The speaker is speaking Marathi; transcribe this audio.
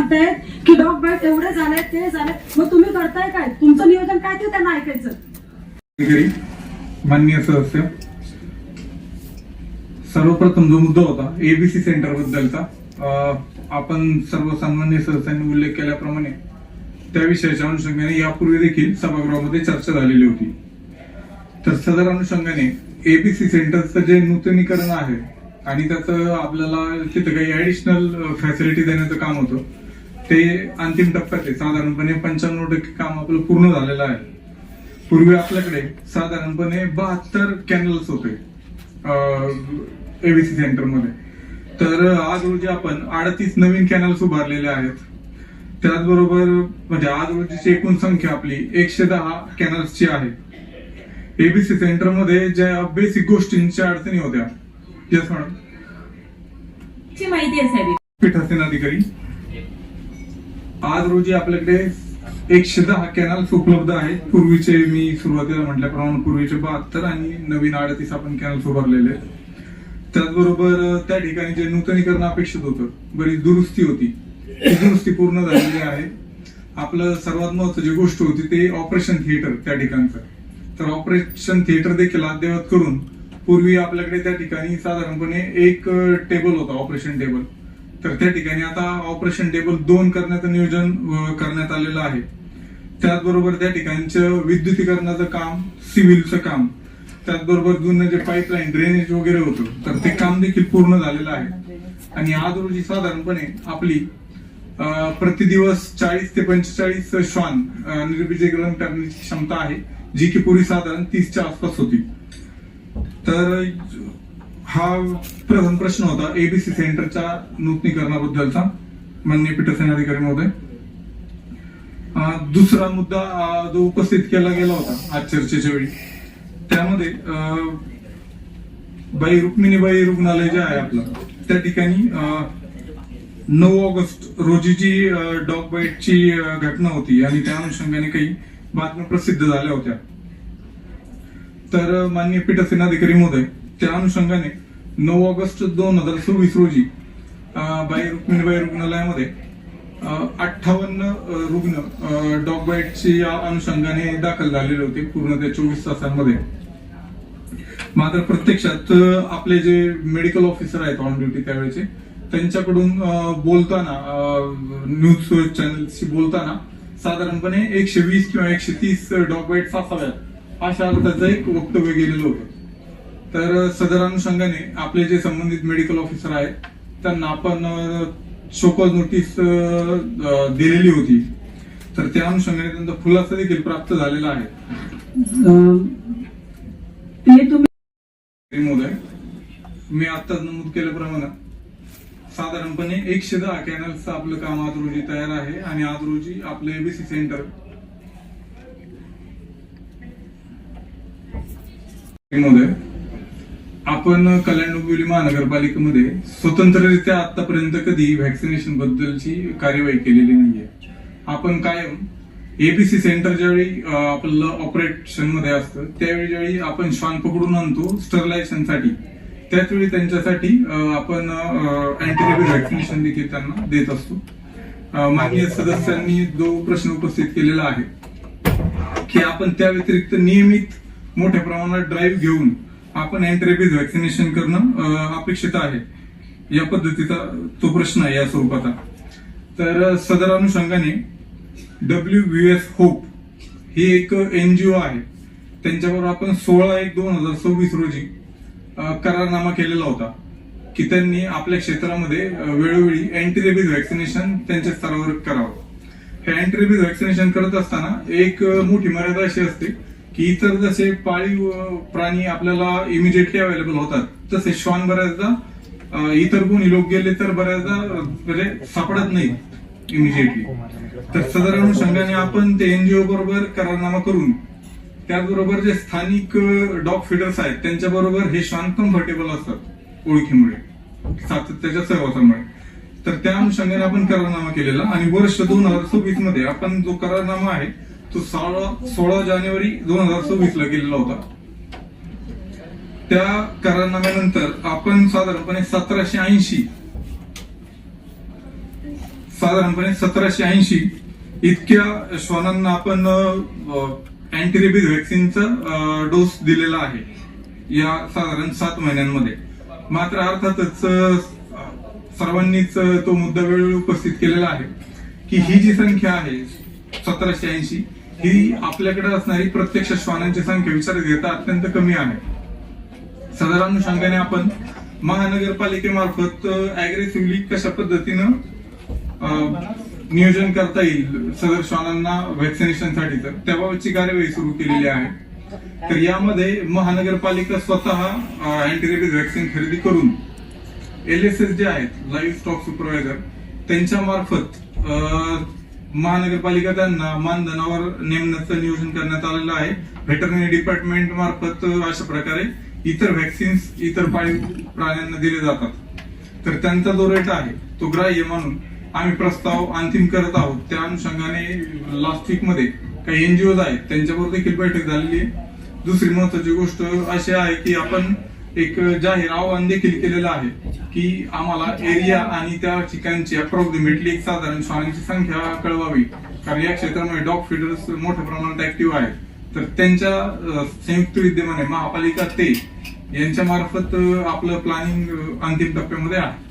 सांगतायत की डॉग बाईट एवढे झाले ते झाले, मग तुम्ही करताय काय? तुमचं नियोजन काय ते त्यांना ऐकायचं. माननीय सदस्य, सर्वप्रथम जो मुद्दा होता एबीसी सेंटर बद्दलचा, आपण सर्वसामान्य सदस्यांनी उल्लेख केल्याप्रमाणे त्या विषयाच्या अनुषंगाने यापूर्वी देखील सभागृहामध्ये चर्चा झालेली होती. तर सदर अनुषंगाने एबीसी सेंटरचं जे नूतनीकरण आहे आणि त्याचं आपल्याला तिथं काही ऍडिशनल फॅसिलिटी देण्याचं काम होतं ते अंतिम टप्प्यात आहे. साधारणपणे 95% काम आपलं पूर्ण झालेलं आहे. पूर्वी आपल्याकडे साधारणपणे 72 कॅनल्स होते एबीसी सेंटर मध्ये, तर आज रोजी आपण 38 नवीन कॅनल्स उभारलेले आहेत. त्याचबरोबर म्हणजे आज रोजीची एकूण संख्या आपली 110 कॅनल्सची आहे. एबीसी सेंटर मध्ये ज्या बेसिक गोष्टींच्या अडचणी होत्या, यस मॅडम, ची माहिती आहे साहेब. पीठासीन अधिकारी, आज रोजी आपल्याकडे 110 कॅनल्स उपलब्ध आहेत. पूर्वीचे मी सुरुवातीला म्हटल्याप्रमाणे पूर्वीचे 72 आणि नवीन 38 आपण कॅनल्स उभारलेले आहेत. त्याचबरोबर त्या ठिकाणी जे नूतनीकरण अपेक्षित होतं, बरीच दुरुस्ती होती, ती दुरुस्ती पूर्ण झालेली आहे. आपलं सर्वात महत्वाची गोष्ट होती ते ऑपरेशन थिएटर त्या ठिकाणचं. तर ऑपरेशन थिएटर देखील अद्ययावत करून पूर्वी आपल्याकडे त्या ठिकाणी साधारणपणे एक टेबल होता, ऑपरेशन टेबल, तर त्या ठिकाणी आता ऑपरेशन टेबल 2 करण्याचं नियोजन करण्यात आलेलं आहे. त्याचबरोबर त्या ठिकाणचं विद्युतीकरणाचं काम, सिव्हिलचं काम, त्याचबरोबर जुनं जे पाईपलाईन ड्रेनेज वगैरे होतं तर ते काम देखील पूर्ण झालेलं आहे. आणि आज रोजी साधारणपणे आपली प्रतिदिवस 40 ते 45 श्वान निर्बीजीकरण करण्याची क्षमता आहे, जी की पूर्वी साधारण 30च्या आसपास होती. तर हा प्रथम प्रश्न होता एबीसी सेंटरच्या नूतनीकरणाबद्दलचा, माननीय पीठासीन अधिकारी महोदय. दुसरा मुद्दा जो उपस्थित केला गेला होता आज चर्चेच्या वेळी, त्यामध्ये रुक्मिणीबाई रुग्णालय जे आहे आपलं, त्या ठिकाणी 9 ऑगस्ट रोजी जी डॉग बाईटची घटना होती आणि त्या अनुषंगाने काही बातम्या प्रसिद्ध झाल्या होत्या. तर माननीय पीठासीन अधिकारी महोदय, त्या अनुषंगाने 9 ऑगस्ट 2024 रोजी रुक्मिणीबाई रुग्णालयामध्ये 58 रुग्ण डॉग बाईटची अनुषंगाने दाखल झालेले होते पूर्ण त्या 24 तासांमध्ये. मात्र प्रत्यक्षात आपले जे मेडिकल ऑफिसर आहेत ऑन ड्युटी त्यावेळेचे, त्यांच्याकडून बोलताना न्यूज चॅनलशी बोलताना साधारणपणे 120 किंवा 130 डॉग बाईट्स असाव्यात अशा अर्थाचं एक वक्तव्य गेलेलं होतं. तर सदर अनुषंगाने आपले जे संबंधित मेडिकल ऑफिसर आहेत त्यांना आपण शोकॉज नोटीस दिलेली होती. तर त्या अनुषंगाने त्यांचा खुलासा देखील प्राप्त झालेला आहे. महोदय, मी आत्ताच नमूद केल्याप्रमाणे साधारणपणे 110 कॅनल्सचं आपलं काम आज रोजी तयार आहे आणि आज रोजी आपलं एबीसी सेंटर महोदय, आपण कल्याण डोंबिवली महानगरपालिकेमध्ये स्वतंत्ररित्या आतापर्यंत कधी व्हॅक्सिनेशन बद्दलची कार्यवाही केलेली नाहीये. आपण कायम एबीसी सेंटर ज्यावेळी आपलं ऑपरेशन मध्ये असतं त्यावेळी ज्यावेळी आपण श्वान पकडून आणतो स्टरलायझेशनसाठी, त्याच वेळी त्यांच्यासाठी आपण अँटीरेबीज व्हॅक्सिनेशन देखील त्यांना देत असतो. माननीय सदस्यांनी जो प्रश्न उपस्थित केलेला आहे की आपण त्या व्यतिरिक्त नियमित मोठ्या प्रमाणात ड्राईव्ह घेऊन आपण अँटीरेबीज व्हॅक्सिनेशन करणं अपेक्षित आहे, या पद्धतीचा तो प्रश्न आहे या स्वरूपाचा. तर सदर अनुषंगाने WVS होप ही एक NGO आहे, त्यांच्याबरोबर आपण 16/1/2024 रोजी करारनामा केलेला होता की त्यांनी आपल्या क्षेत्रामध्ये वेळोवेळी अँटीरेबीज व्हॅक्सिनेशन त्यांच्या स्तरावर करावं. हे अँटीरेबीज व्हॅक्सिनेशन करत असताना एक मोठी मर्यादा अशी असते की इतर जसे पाळीव प्राणी आपल्याला इमिजिएटली अवेलेबल होतात, तसे श्वान बऱ्याचदा इतर कोणी लोक गेले तर बऱ्याचदा म्हणजे सापडत नाही इमिजिएटली. तर सदर अनुषंगाने आपण ते NGO बरोबर करारनामा करून त्याचबरोबर जे स्थानिक डॉग फिडर्स आहेत त्यांच्या बरोबर हे श्वान कम्फर्टेबल असतात ओळखीमुळे, सातत्याच्या सहवासामुळे. तर त्या अनुषंगाने आपण करारनामा केलेला आणि वर्ष 2024 मध्ये आपण जो करारनामा आहे तो 16 जानेवारी 2024 ला केलेला होता. त्या करारनाम्यानंतर आपण साधारणपणे 1780 साधारणपणे 1780 इतक्या श्वानांना आपण अँटी रेबीज व्हॅक्सिनचा डोस दिलेला आहे या साधारण 7 महिन्यांमध्ये. मात्र अर्थातच सर्वांनीच तो मुद्दा वेळोवेळी उपस्थित केलेला आहे की ही जी संख्या आहे 1780 ही आपल्याकडे असणारी प्रत्यक्ष श्वानांची संख्या विचारात घेता अत्यंत कमी आहे. सदर अनुषंगाने आपण महानगरपालिकेमार्फत अग्रेसिव्हली कशा पद्धतीनं नियोजन करता येईल सदर श्वानांना व्हॅक्सिनेशनसाठी तर त्याबाबतची कार्यवाही सुरू केलेली आहे. तर यामध्ये महानगरपालिका स्वतः अँटी रेबीज व्हॅक्सिन खरेदी करून LSS जे आहेत लाईव्ह स्टॉक सुपरवायझर त्यांच्या मार्फत महानगरपालिका त्यांना मानधनावर नेमण्याचं नियोजन करण्यात आलेलं आहे. व्हेटरनरी डिपार्टमेंट मार्फत अशा प्रकारे इतर व्हॅक्सिन्स इतर पाळीव प्राण्यांना दिले जातात. तर त्यांचा जो रेट आहे तो ग्राह्य म्हणून आम्ही प्रस्ताव अंतिम करत आहोत. त्या अनुषंगाने लास्ट वीक मध्ये काही एनजीओ आहेत त्यांच्याबरोबर देखील बैठक झालेली आहे. दुसरी महत्वाची गोष्ट अशी आहे की आपण एक जाहीर आवाहन देखील केलेलं आहे की आम्हाला एरिया आणि त्या ठिकाणची अप्रॉक्सिमेटली एक साधारण श्वानांची संख्या कळवावी, कारण या क्षेत्रामध्ये डॉग फीडर्स मोठ्या प्रमाणात ऍक्टिव्ह आहेत. तर त्यांच्या संयुक्त विद्यमाने महापालिका ते यांच्या मार्फत आपलं प्लॅनिंग अंतिम टप्प्यामध्ये आहे.